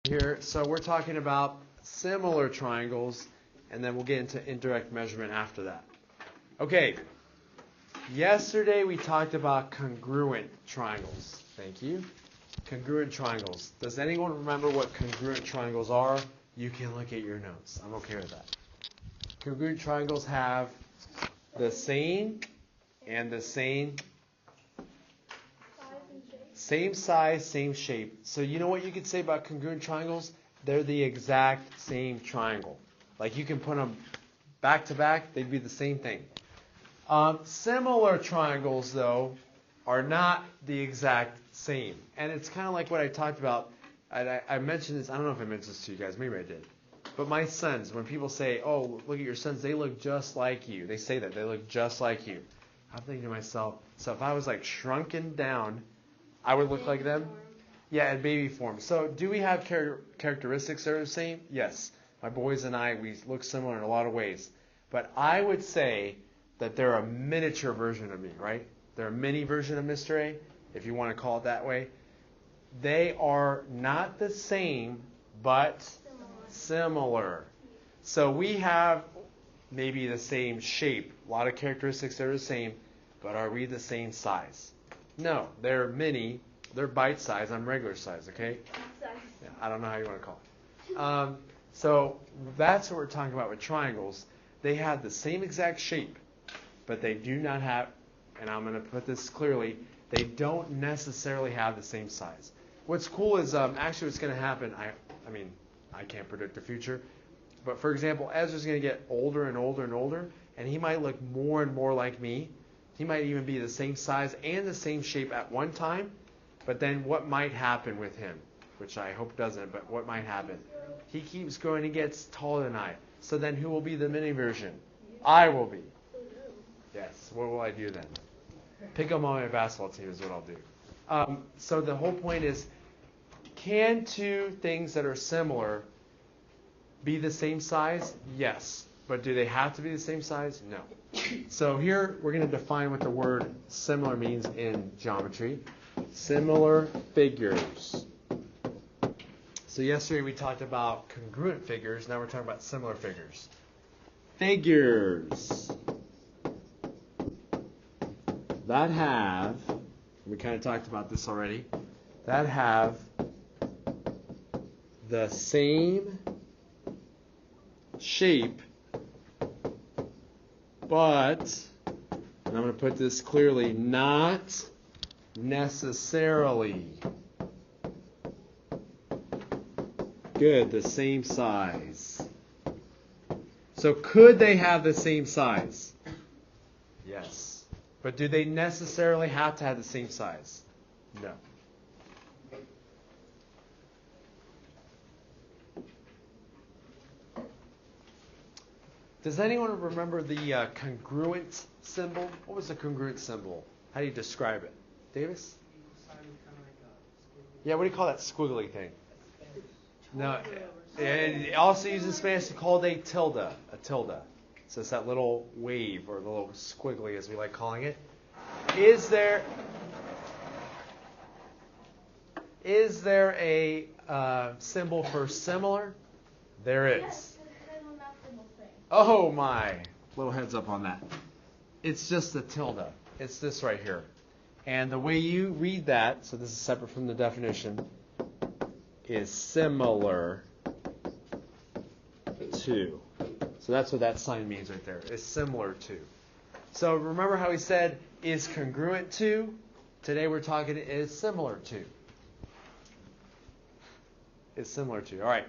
here. So we're talking about similar triangles, and then we'll get into indirect measurement after that. Okay. Yesterday we talked about congruent triangles. Thank you. Congruent triangles. Does anyone remember what congruent triangles are? You can look at your notes. I'm okay with that. Congruent triangles have the same and the same size, same shape. So you know what you could say about congruent triangles? They're the exact same triangle. Like you can put them back to back, they'd be the same thing. Similar triangles, though, are not the exact same. And it's kind of like what I talked about. I mentioned this. I don't know if I mentioned this to you guys. Maybe I did. But my sons, when people say, oh, look at your sons, they look just like you. They say that. They look just like you. I'm thinking to myself, so if I was like shrunken down, I would look like them? Yeah, in baby form. So do we have characteristics that are the same? Yes. My boys and I, we look similar in a lot of ways. But I would say that they're a miniature version of me, right? They're a mini version of Mr. A, if you want to call it that way. They are not the same, but similar. So we have maybe the same shape, a lot of characteristics that are the same, but are we the same size? No, they're mini, they're bite size, I'm regular size, okay? Yeah, I don't know how you want to call it. So that's what we're talking about with triangles. They have the same exact shape, but they do not have, and I'm going to put this clearly, they don't necessarily have the same size. What's cool is actually what's going to happen, I mean, I can't predict the future, but for example, Ezra's going to get older and older and older, and he might look more and more like me. He might even be the same size and the same shape at one time, but then what might happen with him, which I hope doesn't, but what might happen? He keeps growing, he gets taller than I. So then who will be the mini version? I will be. Yes, what will I do then? Pick him on my basketball team is what I'll do. So the whole point is, can two things that are similar be the same size? Yes. But do they have to be the same size? No. So here we're going to define what the word similar means in geometry. Similar figures. So yesterday we talked about congruent figures. Now we're talking about similar figures. Figures that have, we kind of talked about this already, that have the same shape, but, and I'm going to put this clearly, not necessarily good, the same size. So could they have the same size? Yes. But do they necessarily have to have the same size? No. Does anyone remember the congruent symbol? What was the congruent symbol? How do you describe it? Davis? Yeah, what do you call that squiggly thing? No, it also used in Spanish called a tilde. A tilde. So it's that little wave or the little squiggly, as we like calling it. Is there a symbol for similar? There is. Yes, Oh my! Little heads up on that. It's just the tilde. It's this right here. And the way you read that, so this is separate from the definition, is similar to. So that's what that sign means right there. Is similar to. So remember how we said is congruent to? Today we're talking is similar to. Is similar to. All right.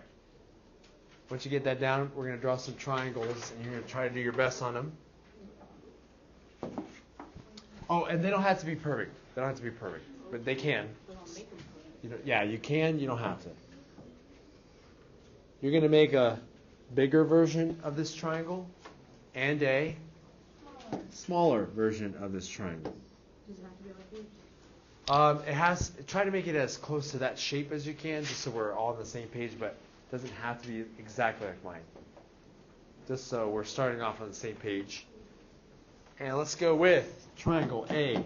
Once you get that down, we're going to draw some triangles, and you're going to try to do your best on them. Oh, and they don't have to be perfect. They don't have to be perfect, but they can. Yeah, you can. You don't have to. You're going to make a bigger version of this triangle and a smaller version of this triangle. Does it have to be like this? It has. Try to make it as close to that shape as you can, just so we're all on the same page. But it doesn't have to be exactly like mine. Just so we're starting off on the same page. And let's go with triangle A,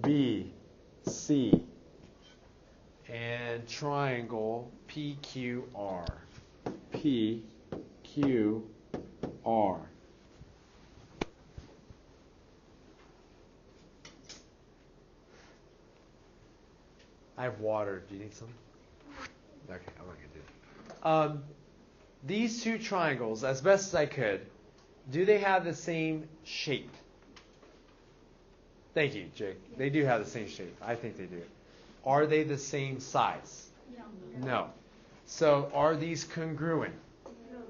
B, C, and triangle P. PQR. PQR. I have water. Do you need some? Okay, I'm not going to do it. These two triangles, as best as I could, do they have the same shape? Thank you, Jake. They do have the same shape. I think they do. Are they the same size? No. So are these congruent?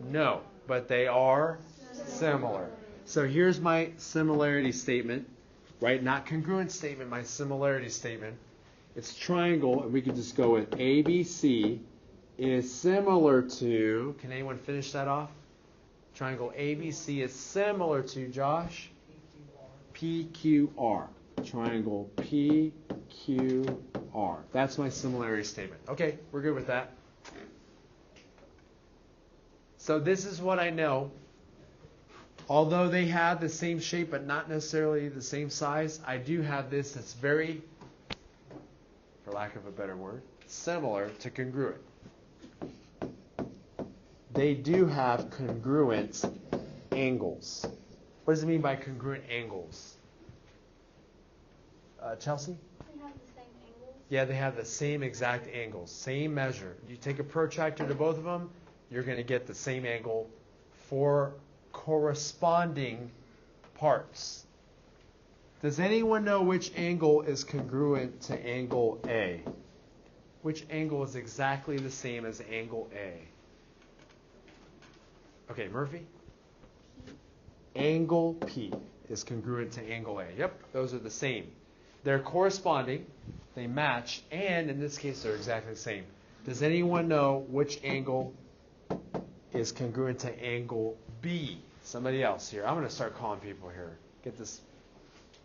No. But they are similar. So here's my similarity statement. Right? Not congruent statement, my similarity statement. It's triangle, and we could just go with ABC is similar to, can anyone finish that off? Triangle ABC is similar to, Josh? PQR. Triangle PQR. That's my similarity statement. Okay, we're good with that. So this is what I know. Although they have the same shape but not necessarily the same size, I do have this that's very, for lack of a better word, similar to congruent. They do have congruent angles. What does it mean by congruent angles? Chelsea? They have the same angles. Yeah, they have the same exact angles, same measure. You take a protractor to both of them, you're going to get the same angle for corresponding parts. Does anyone know which angle is congruent to angle A? Which angle is exactly the same as angle A? Okay, Murphy? Angle P is congruent to angle A. Yep, those are the same. They're corresponding, they match, and in this case, they're exactly the same. Does anyone know which angle is congruent to angle B? Somebody else here. I'm going to start calling people here. Get this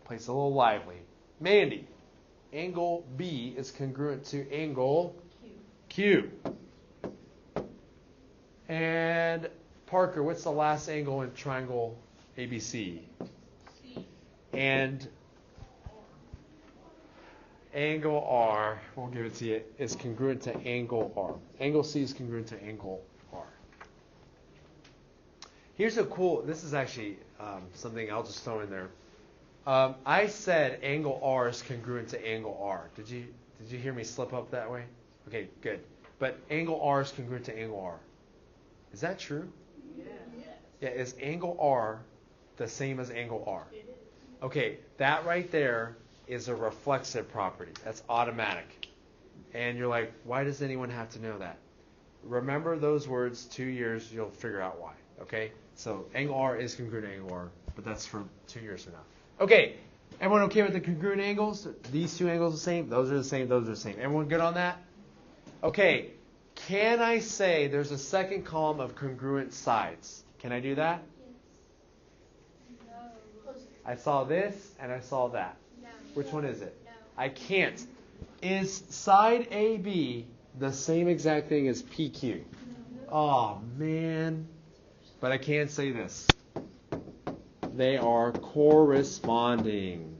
place a little lively. Mandy, angle B is congruent to angle Q. And Parker, what's the last angle in triangle ABC? C. And angle R, we'll give it to you, is congruent to angle R. Angle C is congruent to angle R. Here's a cool, this is actually something I'll just throw in there. I said angle R is congruent to angle R. Did you hear me slip up that way? Okay, good. But angle R is congruent to angle R. Is that true? Yes. Yeah, is angle R the same as angle R? Okay, that right there is a reflexive property. That's automatic. And you're like, why does anyone have to know that? Remember those words, 2 years, you'll figure out why. Okay? So angle R is congruent to angle R, but that's for 2 years from now. Okay, everyone okay with the congruent angles? These two angles are the same, those are the same, those are the same. Everyone good on that? Okay, can I say there's a second column of congruent sides? Can I do that? Yes. No. I saw this and I saw that. No. Which one is it? No. I can't. Is side AB the same exact thing as PQ? Oh, man. But I can say this. They are corresponding.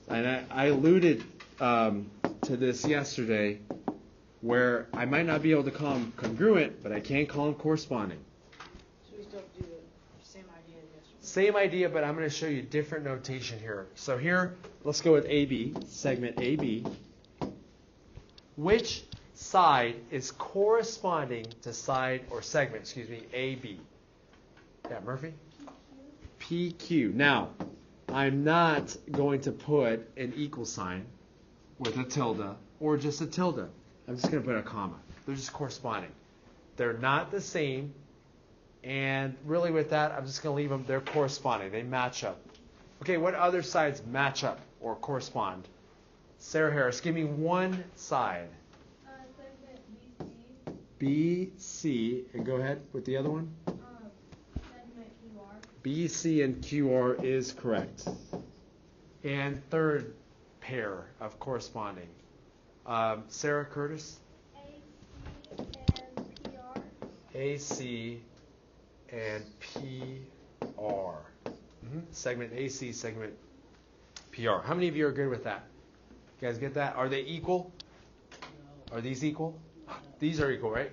And I alluded to this yesterday, where I might not be able to call them congruent, but I can call them corresponding. So we still do the same idea as yesterday. Same idea, but I'm going to show you different notation here. So here, let's go with AB, segment AB. Which side is corresponding to side, or segment, AB? Yeah, Murphy? PQ. Now, I'm not going to put an equal sign with a tilde or just a tilde. I'm just going to put a comma. They're just corresponding. They're not the same. And really with that, I'm just going to leave them. They're corresponding. They match up. Okay, what other sides match up or correspond? Sarah Harris, give me one side. Segment BC. And go ahead with the other one. segment QR. BC and QR is correct. And third pair of corresponding. Sarah Curtis? AC and PR. AC and PR. Segment AC, segment PR. How many of you are good with that? You guys get that? Are they equal? Are these equal? These are equal, right?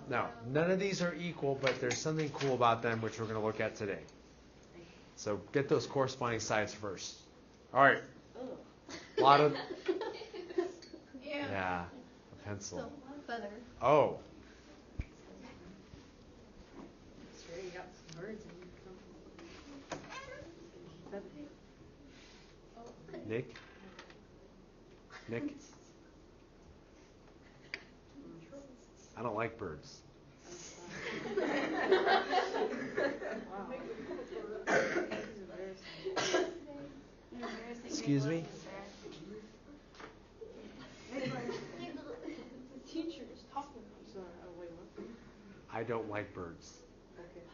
No. None of these are equal, but there's something cool about them which we're going to look at today. So get those corresponding sides first. All right. A lot of... Yeah. A pencil. Feather. Oh. Sure, you got some birds in Nick? Nick? I don't like birds. Excuse me? The teacher is talking. Sorry, wait, what? I don't like birds. Okay.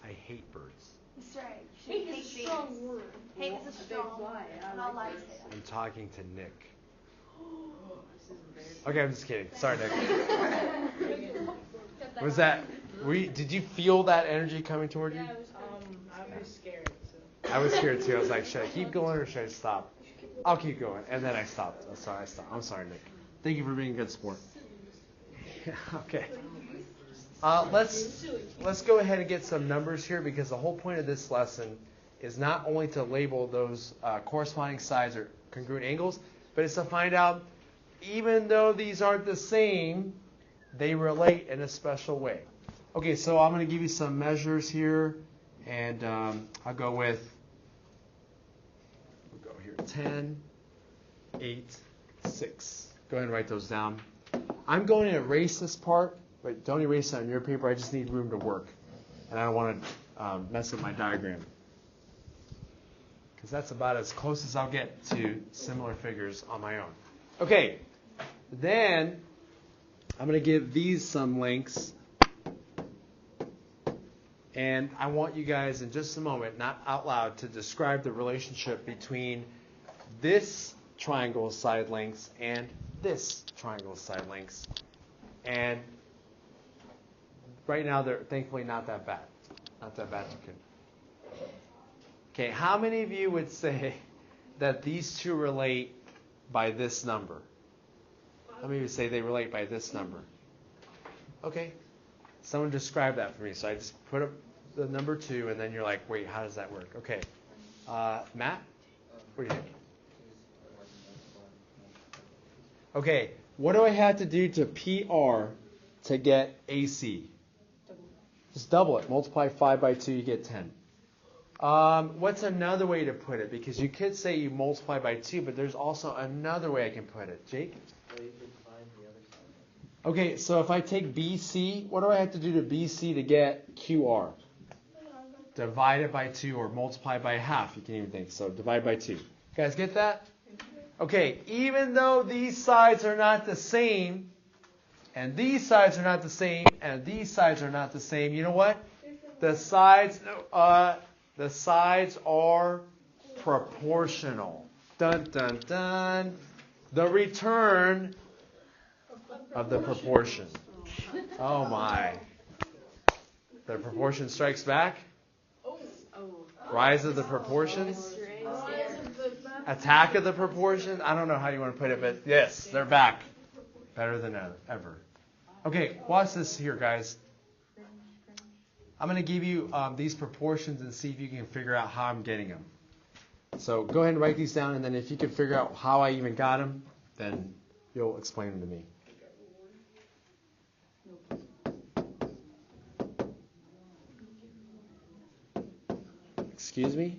I hate birds. That's right. Hate is a strong word. Hate is a strong word. I like it. I'm talking to Nick. This is embarrassing. Okay, I'm just kidding. Sorry, Nick. Was that... Did you feel that energy coming toward you? I was scared, so. I was scared too. I was like, should I keep going or should I stop? I'll keep going. And then I stopped. I'm sorry, I stopped. I'm sorry, Nick. Thank you for being a good sport. Okay. Let's go ahead and get some numbers here because the whole point of this lesson is not only to label those corresponding sides or congruent angles, but it's to find out, even though these aren't the same, they relate in a special way. Okay, so I'm going to give you some measures here, and I'll go with, 10, 8, 6. Go ahead and write those down. I'm going to erase this part, but don't erase it on your paper. I just need room to work, and I don't want to mess up my diagram, because that's about as close as I'll get to similar figures on my own. Okay, then I'm going to give these some lengths. And I want you guys in just a moment, not out loud, to describe the relationship between this triangle side lengths and this triangle side lengths. And right now they're thankfully not that bad. Not that bad. Okay, how many of you would say that these two relate by this number? How many would say they relate by this number? Okay. Someone describe that for me. So I just put up the number 2, and then you're like, wait, how does that work? Okay. Matt? What do you think? Okay. What do I have to do to PR to get AC? Just double it. Multiply 5 by 2, you get 10. What's another way to put it? Because you could say you multiply by 2, but there's also another way I can put it. Jake? Okay, so if I take BC, what do I have to do to BC to get QR? Divide it by 2 or multiply by half, you can even think. So divide by 2. You guys get that? Okay, even though these sides are not the same, and these sides are not the same, and these sides are not the same, you know what? The sides are proportional. Dun, dun, dun. The return of the proportion. Oh my. The proportion strikes back. Rise of the proportions. Attack of the proportion. I don't know how you want to put it, but yes, they're back. Better than ever. Okay, watch this here, guys. I'm going to give you these proportions and see if you can figure out how I'm getting them. So go ahead and write these down, and then if you can figure out how I even got them, then you'll explain them to me. Excuse me?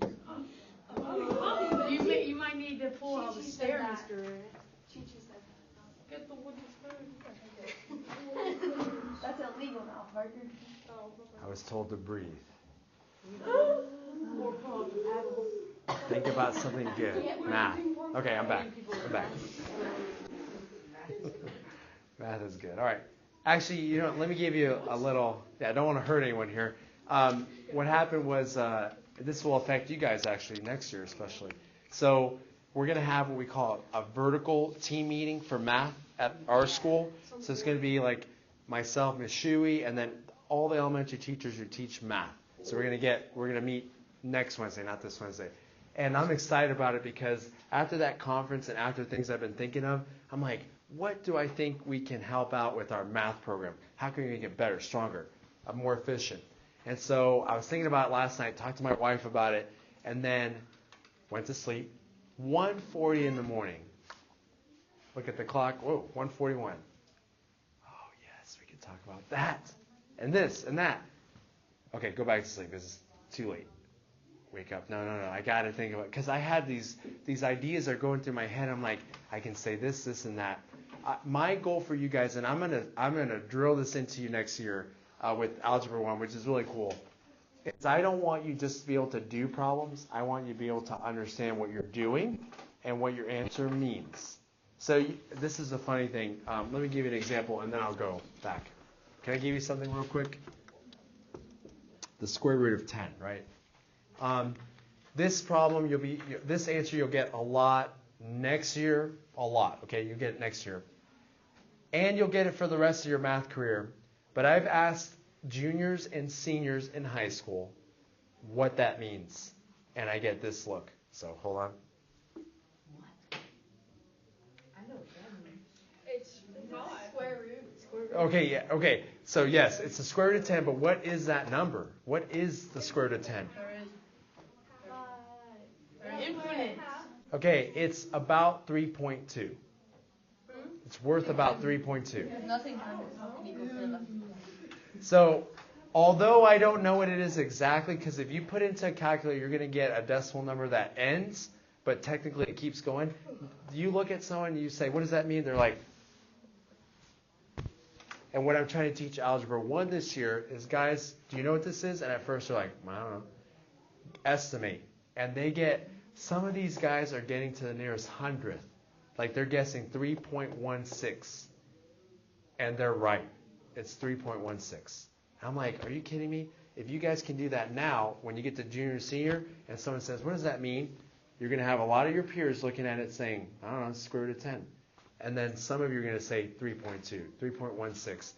You might need to pull all the stairs, Mr. Get the wooden spoon. That's illegal now, Parker. I was told to breathe. Think about something good. Math. Okay, I'm back. Math is good. All right. Actually, let me give you a little... I don't want to hurt anyone here. What happened was... this will affect you guys actually next year especially. So we're going to have what we call a vertical team meeting for math at our school. So it's going to be like myself, Ms. Shuey, and then all the elementary teachers who teach math. So we're going to meet next Wednesday, not this Wednesday. And I'm excited about it because after that conference and after things I've been thinking of, I'm like, what do I think we can help out with our math program? How can we make it better, stronger, more efficient? And so I was thinking about it last night, talked to my wife about it, and then went to sleep. 1:40 in the morning. Look at the clock. Whoa, 1:41. Oh, yes, we can talk about that. And this and that. Okay, go back to sleep. It's too late. Wake up. No. I got to think about it. Because I had these ideas are going through my head. I'm like, I can say this, and that. My goal for you guys, and I'm gonna drill this into you next year with Algebra 1, which is really cool, is I don't want you just to be able to do problems. I want you to be able to understand what you're doing and what your answer means. So this is a funny thing. Let me give you an example, and then I'll go back. Can I give you something real quick? The square root of 10, right? This problem, this answer you'll get a lot next year. A lot, okay? You'll get it next year. And you'll get it for the rest of your math career. But I've asked juniors and seniors in high school what that means. And I get this look. So hold on. It's square root. Okay, yeah, okay. So yes, it's the square root of 10, but what is that number? What is the square root of 10? Infinite. Okay, it's about 3.2. It's worth about 3.2. Nothing equals. So, although I don't know what it is exactly, because if you put it into a calculator, you're going to get a decimal number that ends, but technically it keeps going. You look at someone and you say, what does that mean? They're like, and what I'm trying to teach Algebra 1 this year is, guys, do you know what this is? And at first they're like, I don't know. Estimate. And some of these guys are getting to the nearest hundredth. Like they're guessing 3.16. And they're right. It's 3.16. I'm like, are you kidding me? If you guys can do that now, when you get to junior and senior, and someone says, what does that mean? You're going to have a lot of your peers looking at it saying, I don't know, square root of 10. And then some of you are going to say 3.2, 3.16.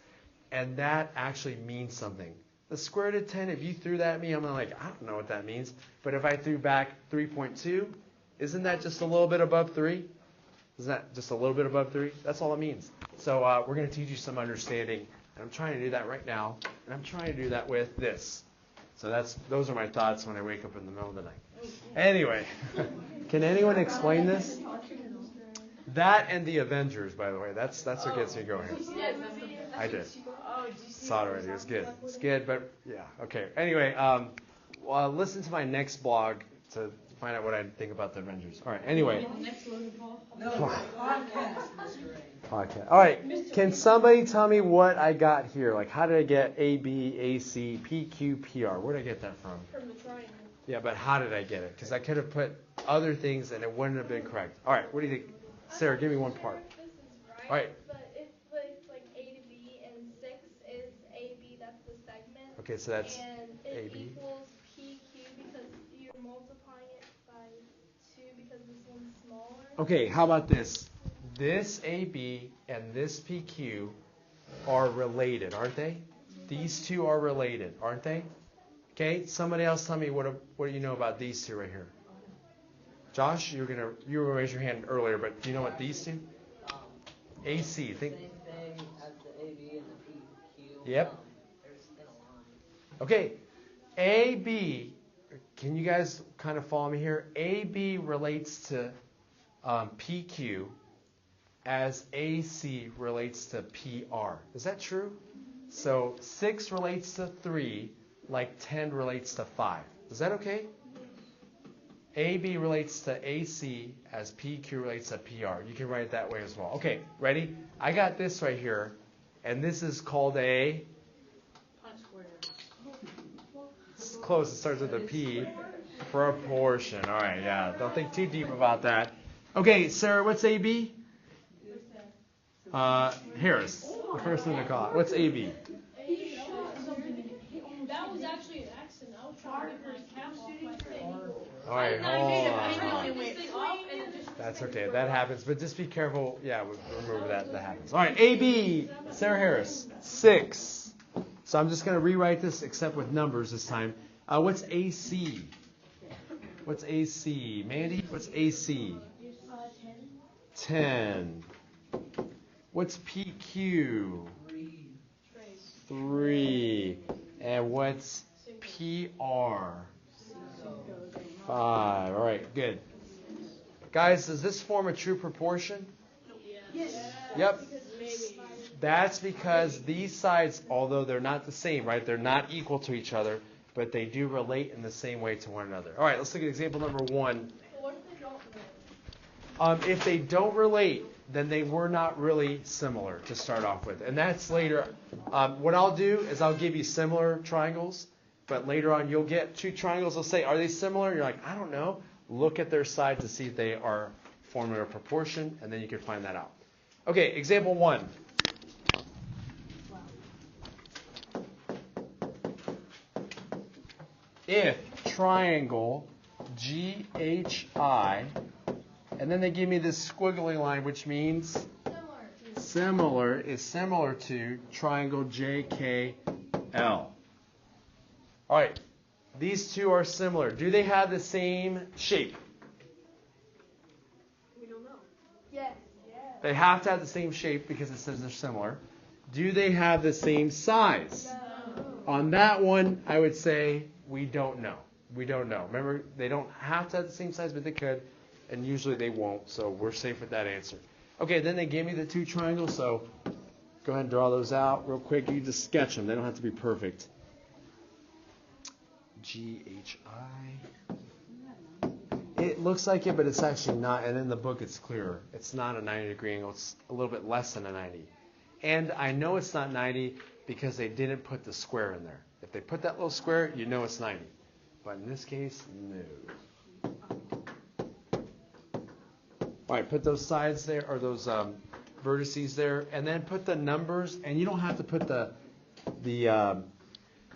And that actually means something. The square root of 10, if you threw that at me, I'm like, I don't know what that means. But if I threw back 3.2, isn't that just a little bit above 3? Isn't that just a little bit above 3? That's all it means. So we're going to teach you some understanding. And I'm trying to do that right now. And I'm trying to do that with this. So those are my thoughts when I wake up in the middle of the night. Anyway, can anyone explain this? That and the Avengers, by the way. That's what gets me going. I did. Saw it already. It was good. It's good, but yeah. Okay. Anyway, listen to my next blog to find out what I think about the Avengers. All right. Anyway. Podcast. All right. Can somebody tell me what I got here? Like, how did I get A, B, A, C, P, Q, P, R? Where did I get that from? From the triangle. Yeah, but how did I get it? Because I could have put other things and it wouldn't have been correct. All right. What do you think? Sarah, give me one part. This is right. All right. But if it's like A to B and 6 is AB, that's the segment. Okay, so that's and it AB. equals PQ because you're multiplying it by 2 because this one's smaller. Okay, how about this? This AB and this PQ are related, aren't they? These two are related, aren't they? Okay, somebody else tell me what do you know about these two right here? Josh, you were raise your hand earlier, but do you know what these two? AC. Think. Same thing as the AB and the PQ. Yep. There's been a line. Okay, AB. Can you guys kind of follow me here? AB relates to PQ as AC relates to PR. Is that true? So 6 relates to 3, like 10 relates to 5. Is that okay? AB relates to AC as PQ relates to PR. You can write it that way as well. Okay, ready? I got this right here, and this is called a... It's close. It starts with a P. Proportion. All right, yeah. Don't think too deep about that. Okay, Sarah, what's AB? Harris. The first one to call it. What's AB? That was actually an accident. I was trying to get my cap off my thing. All right, hold on. That's okay. That happens. But just be careful. Yeah, we'll remember that. That happens. All right, AB. Sarah Harris. 6. So I'm just going to rewrite this except with numbers this time. What's AC? What's AC? Mandy, what's AC? 10. What's PQ? 3. And what's PR? 5. All right, good. Guys, does this form a true proportion? Yes. Yep. That's because these sides, although they're not the same, right? They're not equal to each other, but they do relate in the same way to one another. All right, let's look at example number 1. What if they don't relate? If they don't relate, then they were not really similar to start off with. And that's later. What I'll do is I'll give you similar triangles, but later on you'll get 2 triangles. They'll say, are they similar? You're like, I don't know. Look at their sides to see if they are forming a proportion, and then you can find that out. Okay, example 1. If triangle GHI, and then they give me this squiggly line, which means similar is similar to triangle JKL. All right, these two are similar. Do they have the same shape? We don't know. Yes. They have to have the same shape because it says they're similar. Do they have the same size? No. On that one, I would say we don't know. We don't know. Remember, they don't have to have the same size, but they could, and usually they won't, so we're safe with that answer. Okay, then they gave me the 2 triangles, so go ahead and draw those out real quick. You just sketch them. They don't have to be perfect. GHI. It looks like it, but it's actually not, and in the book it's clearer. It's not a 90-degree angle. It's a little bit less than a 90. And I know it's not 90 because they didn't put the square in there. If they put that little square, you know it's 90. But in this case, no. All right, put those sides there, or those vertices there, and then put the numbers. And you don't have to put the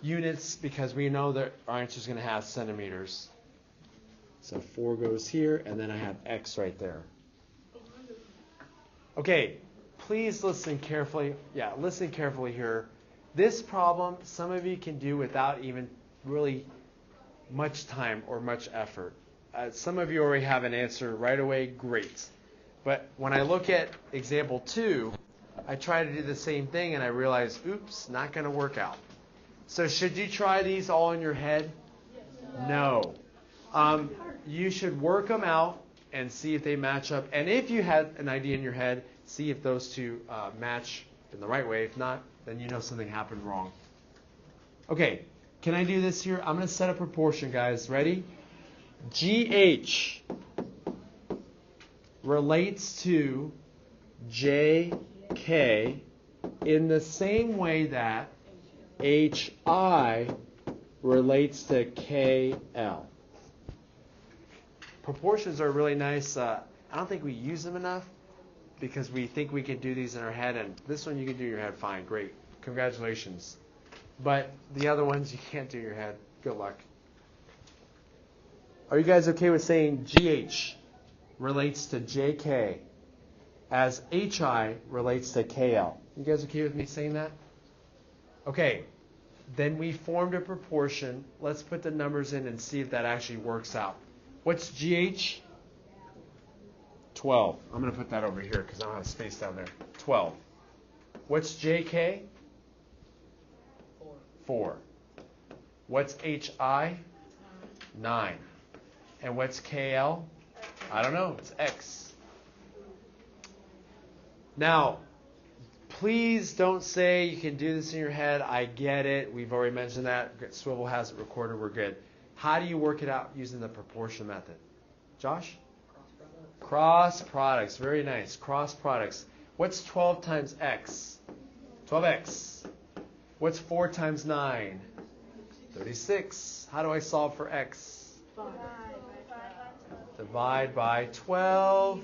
units because we know that our answer is going to have centimeters. So 4 goes here, and then I have X right there. Okay, please listen carefully. Yeah, listen carefully here. This problem, some of you can do without even really much time or much effort. Some of you already have an answer right away. Great. But when I look at example 2, I try to do the same thing, and I realize, oops, not going to work out. So should you try these all in your head? No. You should work them out and see if they match up. And if you had an idea in your head, see if those two match in the right way. If not, then you know something happened wrong. Okay, can I do this here? I'm going to set a proportion, guys. Ready? GH relates to JK in the same way that HI relates to KL. Proportions are really nice. I don't think we use them enough because we think we can do these in our head, and this one you can do in your head fine. Great. Congratulations. But the other ones you can't do in your head. Good luck. Are you guys okay with saying GH relates to JK as HI relates to KL? You guys okay with me saying that? Okay. Then we formed a proportion. Let's put the numbers in and see if that actually works out. What's GH? 12. I'm going to put that over here because I don't have space down there. 12. What's JK? 4. What's HI? 9. And what's KL? I don't know. It's X. Now, please don't say you can do this in your head. I get it. We've already mentioned that. Swivl has it recorded. We're good. How do you work it out using the proportion method? Josh? Cross products. Very nice. Cross products. What's 12 times X? 12X. What's 4 times 9? 36. How do I solve for X? Divide by 12.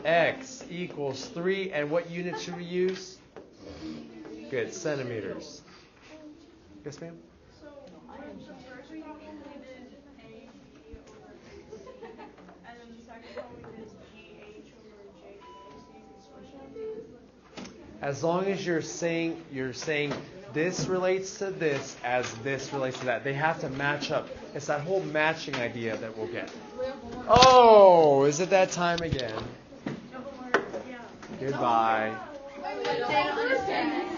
X equals 3. And what unit should we use? Good. Centimeters. Yes, ma'am? So, the first problem we did A, B over, and then the second problem we did GH over JK. So you can switch them. As long as you're saying this relates to this as this relates to that. They have to match up. It's that whole matching idea that we'll get. Oh, is it that time again? Goodbye. Don't understand.